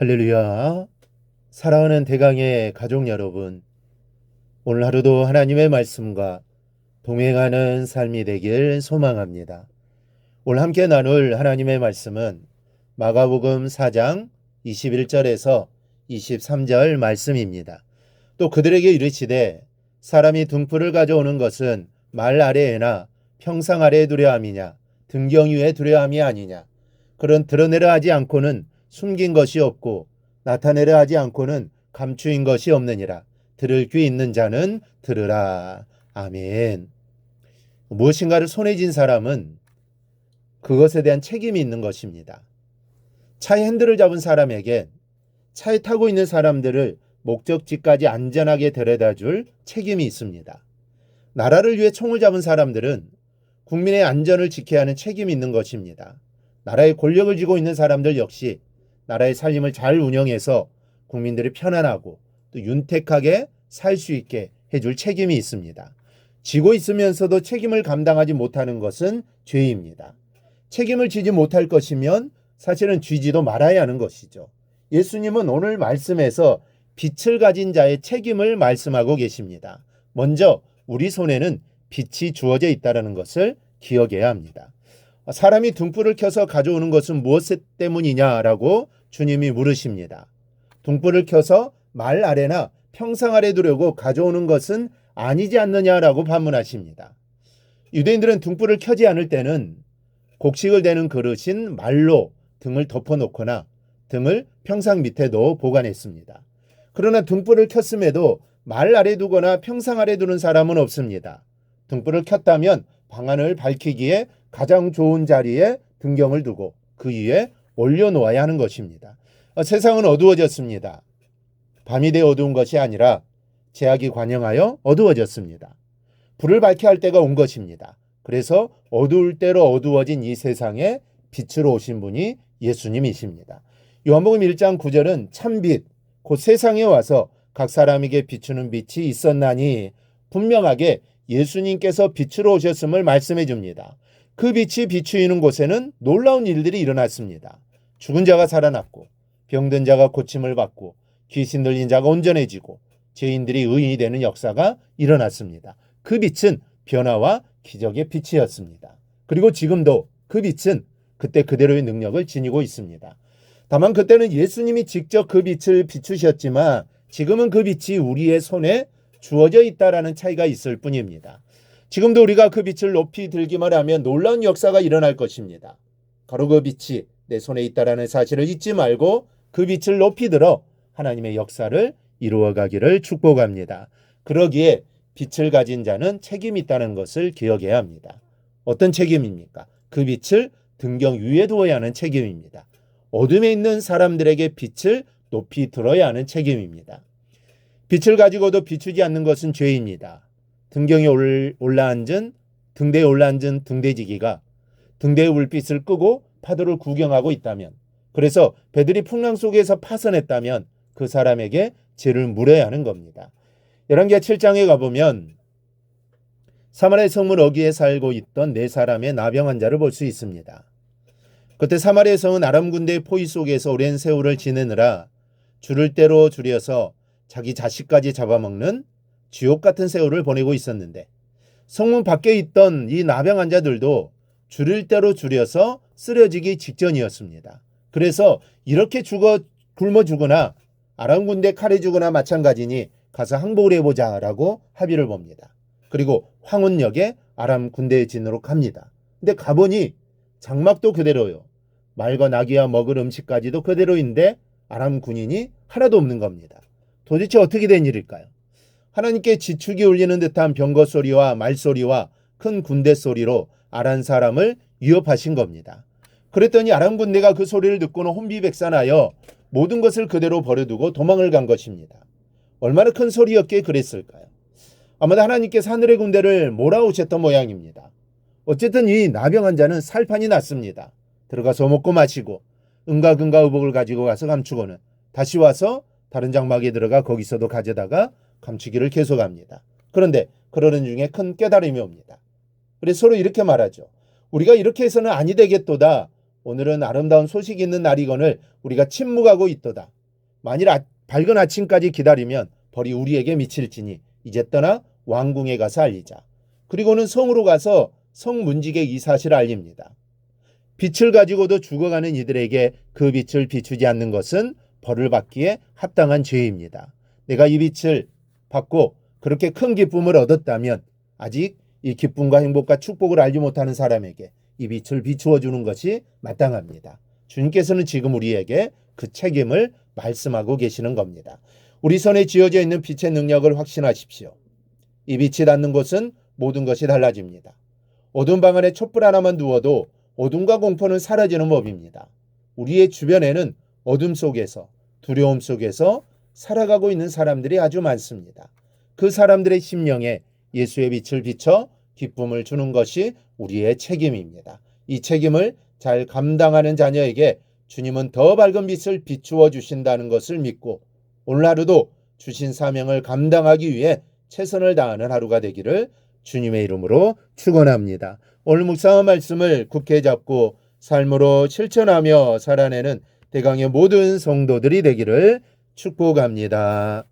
할렐루야. 사랑하는 대강의 가족 여러분, 오늘 하루도 하나님의 말씀과 동행하는 삶이 되길 소망합니다. 오늘 함께 나눌 하나님의 말씀은 마가복음 4장 21절에서 23절 말씀입니다. 또 그들에게 이르시되 사람이 등불을 가져오는 것은 말 아래에나 평상 아래에 두려 함이냐 등경 위에 두려 함이 아니냐. 그런 드러내려 하지 않고는 숨긴 것이 없고 나타내려 하지 않고는 감추인 것이 없느니라. 들을 귀 있는 자는 들으라. 아멘. 무엇인가를 손에 쥔 사람은 그것에 대한 책임이 있는 것입니다. 차의 핸들을 잡은 사람에게 차에 타고 있는 사람들을 목적지까지 안전하게 데려다 줄 책임이 있습니다. 나라를 위해 총을 잡은 사람들은 국민의 안전을 지켜야 하는 책임이 있는 것입니다. 나라의 권력을 쥐고 있는 사람들 역시 나라의 살림을 잘 운영해서 국민들이 편안하고 또 윤택하게 살 수 있게 해줄 책임이 있습니다. 쥐고 있으면서도 책임을 감당하지 못하는 것은 죄입니다. 책임을 지지 못할 것이면 사실은 쥐지도 말아야 하는 것이죠. 예수님은 오늘 말씀에서 빛을 가진 자의 책임을 말씀하고 계십니다. 먼저 우리 손에는 빛이 주어져 있다는 것을 기억해야 합니다. 사람이 등불을 켜서 가져오는 것은 무엇 때문이냐라고 주님이 물으십니다. 등불을 켜서 말 아래나 평상 아래 두려고 가져오는 것은 아니지 않느냐라고 반문하십니다. 유대인들은 등불을 켜지 않을 때는 곡식을 대는 그릇인 말로 등을 덮어놓거나 등을 평상 밑에도 보관했습니다. 그러나 등불을 켰음에도 말 아래 두거나 평상 아래 두는 사람은 없습니다. 등불을 켰다면 방안을 밝히기에 가장 좋은 자리에 등경을 두고 그 위에 올려놓아야 하는 것입니다. 세상은 어두워졌습니다. 밤이 되어 어두운 것이 아니라 죄악이 관영하여 어두워졌습니다. 불을 밝게 할 때가 온 것입니다. 그래서 어두울 대로 어두워진 이 세상에 빛으로 오신 분이 예수님이십니다. 요한복음 1장 9절은 참빛 곧 세상에 와서 각 사람에게 비추는 빛이 있었나니 분명하게 예수님께서 빛으로 오셨음을 말씀해 줍니다. 그 빛이 비추이는 곳에는 놀라운 일들이 일어났습니다. 죽은 자가 살아났고 병든 자가 고침을 받고 귀신 들린 자가 온전해지고 죄인들이 의인이 되는 역사가 일어났습니다. 그 빛은 변화와 기적의 빛이었습니다. 그리고 지금도 그 빛은 그때 그대로의 능력을 지니고 있습니다. 다만 그때는 예수님이 직접 그 빛을 비추셨지만 지금은 그 빛이 우리의 손에 주어져 있다라는 차이가 있을 뿐입니다. 지금도 우리가 그 빛을 높이 들기만 하면 놀라운 역사가 일어날 것입니다. 바로 그 빛이 내 손에 있다라는 사실을 잊지 말고 그 빛을 높이 들어 하나님의 역사를 이루어가기를 축복합니다. 그러기에 빛을 가진 자는 책임이 있다는 것을 기억해야 합니다. 어떤 책임입니까? 그 빛을 등경 위에 두어야 하는 책임입니다. 어둠에 있는 사람들에게 빛을 높이 들어야 하는 책임입니다. 빛을 가지고도 비추지 않는 것은 죄입니다. 등경에 올라앉은 등대에 올라앉은 등대지기가 등대의 불빛을 끄고 파도를 구경하고 있다면, 그래서 배들이 풍랑 속에서 파선했다면 그 사람에게 죄를 물어야 하는 겁니다. 열왕기하 7장에 가보면 사마리아 성문 어귀에 살고 있던 네 사람의 나병 환자를 볼 수 있습니다. 그때 사마리아 성은 아람 군대의 포위 속에서 오랜 세월을 지내느라 줄을 대로 줄여서 자기 자식까지 잡아먹는 지옥 같은 세월을 보내고 있었는데, 성문 밖에 있던 이 나병 환자들도 줄일 대로 줄여서 쓰러지기 직전이었습니다. 그래서 이렇게 굶어 죽거나 아람 군대 칼에 죽거나 마찬가지니 가서 항복을 해보자라고 합의를 봅니다. 그리고 황혼역에 아람 군대의 진으로 갑니다. 근데 가보니 장막도 그대로요. 말과 나귀와 먹을 음식까지도 그대로인데 아람 군인이 하나도 없는 겁니다. 도대체 어떻게 된 일일까요? 하나님께 지축이 울리는 듯한 병거 소리와 말소리와 큰 군대 소리로 아람 사람을 위협하신 겁니다. 그랬더니 아람 군대가 그 소리를 듣고는 혼비백산하여 모든 것을 그대로 버려두고 도망을 간 것입니다. 얼마나 큰 소리였기에 그랬을까요? 아마도 하나님께서 하늘의 군대를 몰아오셨던 모양입니다. 어쨌든 이 나병 환자는 살판이 났습니다. 들어가서 먹고 마시고 은가금가 의복을 가지고 가서 감추고는 다시 와서 다른 장막에 들어가 거기서도 가져다가 감추기를 계속합니다. 그런데 그러는 중에 큰 깨달음이 옵니다. 그래서 서로 이렇게 말하죠. 우리가 이렇게 해서는 아니 되겠도다. 오늘은 아름다운 소식 있는 날이거늘 우리가 침묵하고 있도다. 만일 밝은 아침까지 기다리면 벌이 우리에게 미칠지니 이제 떠나 왕궁에 가서 알리자. 그리고는 성으로 가서 성문직에 이 사실을 알립니다. 빛을 가지고도 죽어가는 이들에게 그 빛을 비추지 않는 것은 벌을 받기에 합당한 죄입니다. 내가 이 빛을 받고 그렇게 큰 기쁨을 얻었다면 아직 이 기쁨과 행복과 축복을 알지 못하는 사람에게 이 빛을 비추어 주는 것이 마땅합니다. 주님께서는 지금 우리에게 그 책임을 말씀하고 계시는 겁니다. 우리 손에 쥐어져 있는 빛의 능력을 확신하십시오. 이 빛이 닿는 곳은 모든 것이 달라집니다. 어두운 방 안에 촛불 하나만 두어도 어둠과 공포는 사라지는 법입니다. 우리의 주변에는 어둠 속에서, 두려움 속에서 살아가고 있는 사람들이 아주 많습니다. 그 사람들의 심령에 예수의 빛을 비춰 기쁨을 주는 것이 우리의 책임입니다. 이 책임을 잘 감당하는 자녀에게 주님은 더 밝은 빛을 비추어 주신다는 것을 믿고 오늘 하루도 주신 사명을 감당하기 위해 최선을 다하는 하루가 되기를 주님의 이름으로 축원합니다. 오늘 묵상한 말씀을 굳게 잡고 삶으로 실천하며 살아내는 대강의 모든 성도들이 되기를 축복합니다.